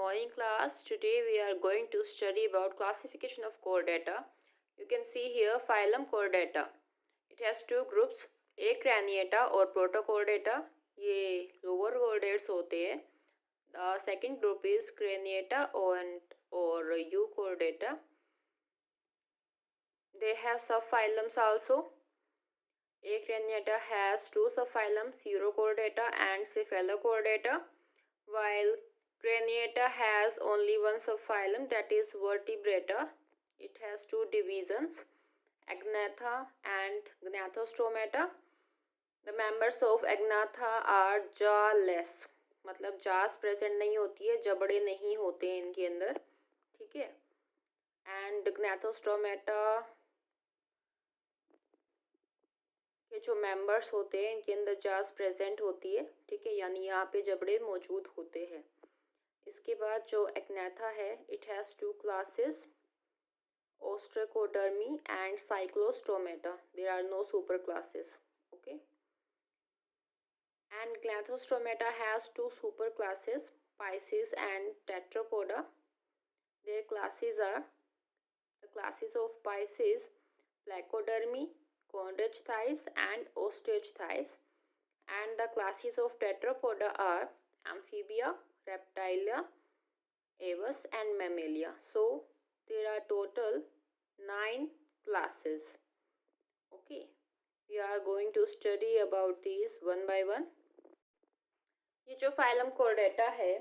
morning class. Today we are going to study about classification of chordata. You can see here phylum Chordata. It has two groups, एक Craniata और Protochordata. ये lower chordates होते हैं. The second group is Craniata or Euchordata. They have subphylums also. Acraniata has two subphylums, Urochordata and Cephalochordata, while Craniata has only one subphylum, that is Vertebrata. It has two divisions, Agnatha and Gnathostomata. The members of Agnatha are jawless, मतलब jaws present नहीं होती है, जबड़े नहीं होते हैं इनके अंदर, ठीक है. And Gnathostomata के जो मेंबर्स होते हैं इनके अंदर जास प्रेजेंट होती है, ठीक है, यानी यहाँ पे जबड़े मौजूद होते हैं. इसके बाद जो एक्नेथा है, it has two classes, Ostracodermi and Cyclostomata. There are no super classes, okay. And Gnathostomata has two super classes, Pisces and Tetrapoda. There classes are the classes of Pisces, Placodermi, chondrochthyes and osteochthyes, and the classes of tetrapoda are amphibia, reptilia, aves and mammalia. So there are total 9 classes. Okay, we are going to study about these one by one. ये जो phylum Chordata है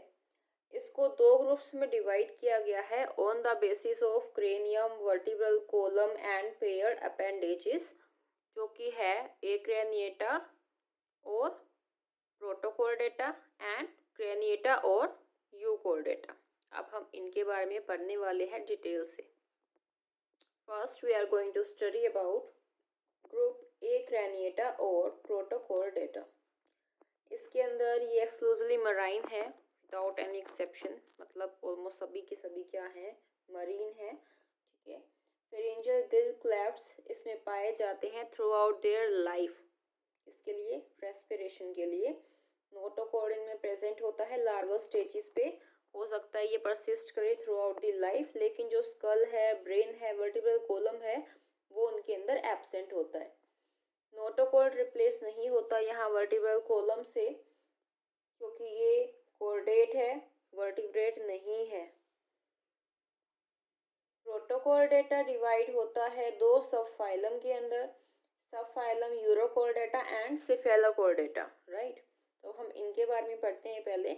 इसको दो groups में divide किया गया है on the basis of cranium, vertebral column and paired appendages, जो कि है एक्रेनिएटा और प्रोटोकोर्डेटा एंड क्रेनिएटा और यूकोर्डेटा. अब हम इनके बारे में पढ़ने वाले हैं डिटेल से. First we are going to study about group Acraniata और प्रोटोकोर्डेटा. इसके अंदर ये एक्सक्लूसिवली मराइन है विदाउट एनी एक्सेप्शन, मतलब ऑलमोस्ट सभी के सभी क्या हैं, मरीन है, ठीक है. फेरेंजियल गिल क्लेफ्ट्स इसमें पाए जाते हैं थ्रू आउट देयर लाइफ. इसके लिए रेस्पिरेशन के लिए नोटोकॉर्ड इनमें प्रेजेंट होता है लार्वल स्टेजेस पे. हो सकता है ये परसिस्ट करे थ्रू आउट द लाइफ, लेकिन जो स्कल है, ब्रेन है, वर्टिब्रल कोलम है, वो उनके अंदर एब्सेंट होता है. नोटोकॉर्ड रिप्लेस नहीं होता यहाँ वर्टिब्रल कोलम से, क्योंकि ये कोर्डेट है, वर्टिब्रेट नहीं है. प्रोटोकोर्डेटा डिवाइड होता है दो सब फाइलम के अंदर, सब फाइलम यूरोकोर्डेटा एंड सेफेलोकोर्डेटा, राइट. तो हम इनके बारे में पढ़ते हैं पहले.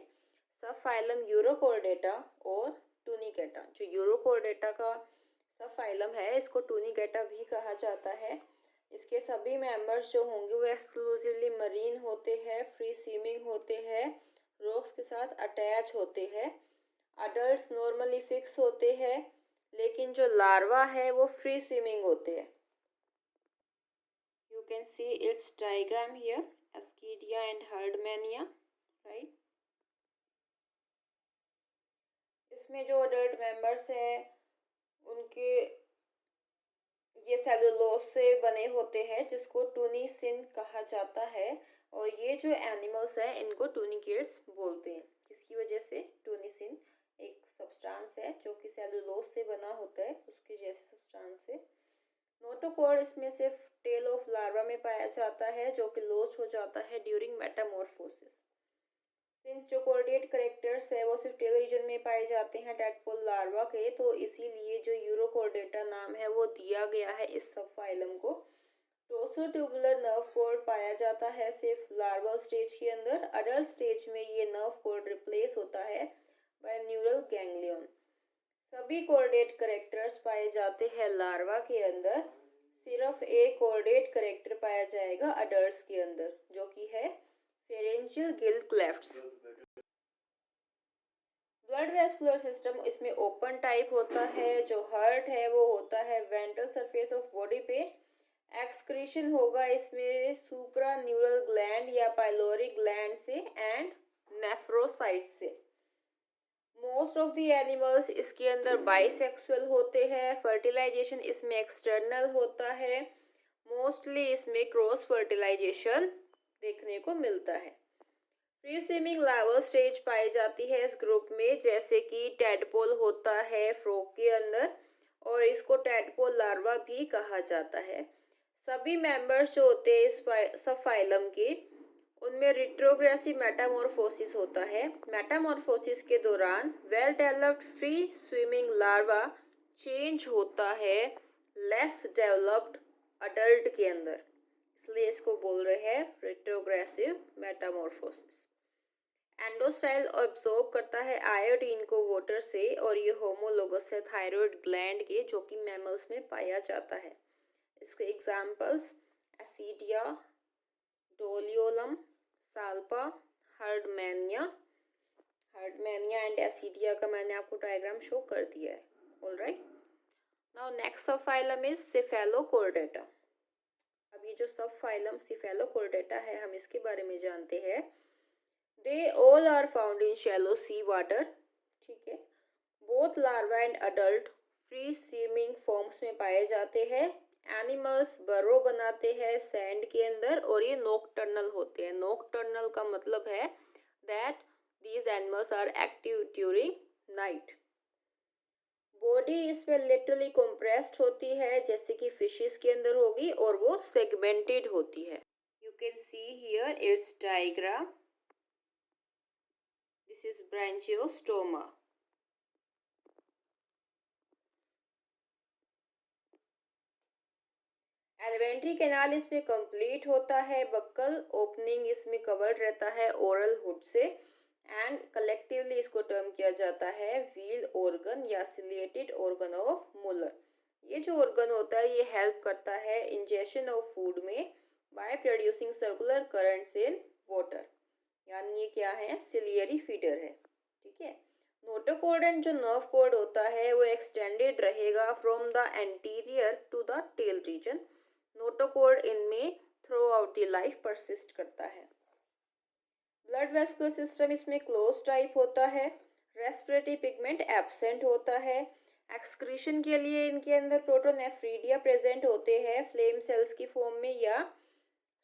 सब फाइलम यूरोकोर्डेटा और टूनिकेटा. जो यूरोकोर्डेटा का सब फाइलम है इसको टूनिकेटा भी कहा जाता है. इसके सभी मेंबर्स जो होंगे वो एक्सक्लूसिवली मरीन होते हैं, फ्री स्विमिंग होते हैं, रॉक्स के साथ अटैच होते हैं. अडल्ट्स नॉर्मली फिक्स होते हैं, लेकिन जो लार्वा है वो फ्री स्विमिंग होते हैं. You can see its diagram here, Ascidia and Herdmania, right. इसमें जो अडल्ट मेंबर्स हैं उनके ये सेलुलोज से बने होते हैं जिसको टूनिसिन कहा जाता है. और ये जो एनिमल्स हैं इनको टूनिकेट्स बोलते हैं. किसकी वजह से? टूनिसिन एक सब्सटेंस है जो कि सेलुलोज से बना होता है, उसके जैसे सब्सटेंस से. नोटोकॉर्ड इसमें सिर्फ टेल ऑफ लार्वा में पाया जाता है जो कि लॉस्ट हो जाता है ड्यूरिंग मेटामॉर्फोसिस. सिंस जो कोर्डेट करेक्टर्स है वो सिर्फ टेल रीजन में पाए जाते हैं टैडपोल लार्वा के, तो इसीलिए जो यूरोकोर्डेटा नाम है वो दिया गया है इस सब फाइलम को. टोसोट्यूबुलर नर्व कोर्ड पाया जाता है सिर्फ लार्वल स्टेज के अंदर. अडल्ट स्टेज में ये नर्व कोर्ड रिप्लेस होता है बाय न्यूरल गैंग्लियन. सभी कोर्डेट करेक्टर्स पाए जाते हैं लार्वा के अंदर, सिर्फ एक कोर्डेट करेक्टर पाया जाएगा अडल्ट्स के अंदर, जो कि है pharyngeal Gill क्लेफ्ट्स. Blood vascular system इसमें ओपन टाइप होता है. जो हार्ट है वो होता है वेंट्रल सरफेस ऑफ बॉडी पे. एक्सक्रीशन होगा इसमें सुप्रा न्यूरल ग्लैंड या पाइलोरी ग्लैंड से एंड नेफ्रोसाइट से. मोस्ट ऑफ द एनिमल्स इसके अंदर बाइसेक्सुअल होते हैं. फर्टिलाइजेशन इसमें एक्सटर्नल होता है. मोस्टली इसमें क्रॉस फर्टिलाइजेशन देखने को मिलता है. फ्री स्विमिंग लार्वल स्टेज पाई जाती है इस ग्रुप में, जैसे कि टैडपोल होता है फ्रॉग के अंदर, और इसको टैडपोल लार्वा भी कहा जाता है। सभी मेंबर्स जो होते हैं इस सब फाइलम के, उनमें रिट्रोग्रेसिव मेटामॉर्फोसिस होता है। मेटामॉर्फोसिस के दौरान well developed free swimming larva change होता है लेस डेवलप्ड अडल्ट के अंदर, इसलिए इसको बोल रहे हैं रिट्रोग्रेसिव मेटामॉर्फोसिस। एंडोस्टाइल ऑब्जॉर्ब करता है आयोडीन को वाटर से, और ये होमोलोगस है थायराइड ग्लैंड के, जो कि मैमल्स में पाया जाता है। इसके एग्जाम्पल्स एसिडिया, डोलियोलम, साल्पा, हर्डमैनिया एंड एसिडिया का मैंने आपको डायग्राम शो कर दिया है। ऑलराइट, नाउ नेक्स्ट सब फाइलम इज सिफेलोकोर्डेटा। अब ये जो सब फाइलम सिफेलोकोर्डेटा है, हम इसके बारे में जानते हैं। They all are found in shallow sea water, ठीक है। Both larva and adult free swimming forms में पाए जाते हैं। एनिमल्स बरो बनाते हैं सैंड के अंदर, और ये नॉकटर्नल होते हैं। नॉकटर्नल का मतलब है that these animals are active during night. Body इसमें लिटरली कंप्रेस्ड होती है, जैसे कि फिशेस के अंदर होगी, और वो सेगमेंटेड होती है। You can see here its diagram, this is Branchiostoma. Alimentary canal इसमें कंप्लीट होता है, बक्कल ओपनिंग इसमें कवर्ड रहता है ओरल हुड से, एंड कलेक्टिवली इसको टर्म किया जाता है व्हील ऑर्गन या सिलिएटेड ऑर्गन ऑफ मुलर। ये जो ऑर्गन होता है ये हेल्प करता है इंजेशन ऑफ फूड में by producing circular currents in water, यानी ये क्या है, सिलियरी फीडर है, ठीक है। नोटोकॉर्डन जो नर्व कॉर्ड होता है वो एक्सटेंडेड रहेगा from the anterior to the tail region. Notochord इनमें throughout the life persist करता है। ब्लड वेस्कुलर सिस्टम इसमें क्लोज टाइप होता है। रेस्पिरेटरी पिगमेंट एब्सेंट होता है। एक्सक्रीशन के लिए इनके अंदर प्रोटोनेफ्रीडिया प्रेजेंट होते हैं फ्लेम सेल्स की फॉर्म में या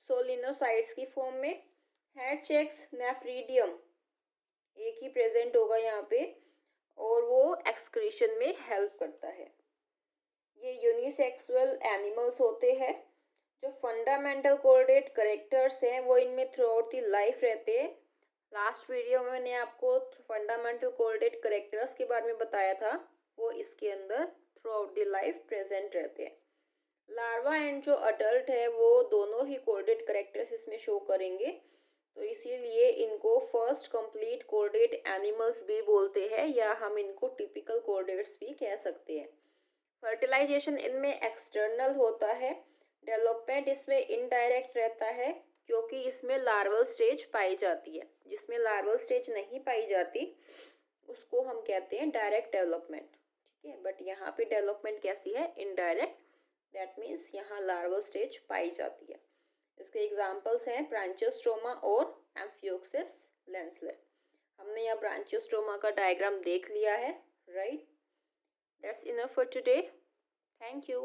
सोलिनोसाइट्स की फॉर्म में। हेड चेक्स नेफ्रीडियम एक ही प्रेजेंट होगा यहाँ पे, और वो एक्सक्रीशन में हेल्प करता है। ये यूनिसेक्सुअल एनिमल्स होते हैं। जो फंडामेंटल कोऑर्डिनेट करेक्टर्स हैं वो इनमें थ्रू आउट द लाइफ रहते हैं। लास्ट वीडियो में मैंने आपको फंडामेंटल कोऑर्डिनेट करेक्टर्स के बारे में बताया था, वो इसके अंदर through out the life present रहते हैं। लार्वा एंड जो अडल्ट है वो दोनों ही कोऑर्डिनेट करेक्टर्स इसमें शो करेंगे, तो इसीलिए इनको फर्स्ट कंप्लीट कोऑर्डिनेट एनिमल्स भी बोलते हैं, या हम इनको टिपिकल कोऑर्डिनेट्स भी कह सकते हैं। फर्टिलाइजेशन इनमें एक्सटर्नल होता है। डेवलपमेंट इसमें इनडायरेक्ट रहता है, क्योंकि इसमें लार्वल स्टेज पाई जाती है। जिसमें लार्वल स्टेज नहीं पाई जाती उसको हम कहते हैं डायरेक्ट डेवलपमेंट, ठीक है। बट यहाँ पे डेवलपमेंट कैसी है, इनडायरेक्ट, दैट मीन्स यहाँ लार्वल स्टेज पाई जाती है। इसके एग्जाम्पल्स हैं ब्रांचियोस्टोमा और एम्फियोक्सिस लेंसले। हमने यहाँ ब्रांचियोस्टोमा का डायग्राम देख लिया है, right. That's enough for today. Thank you.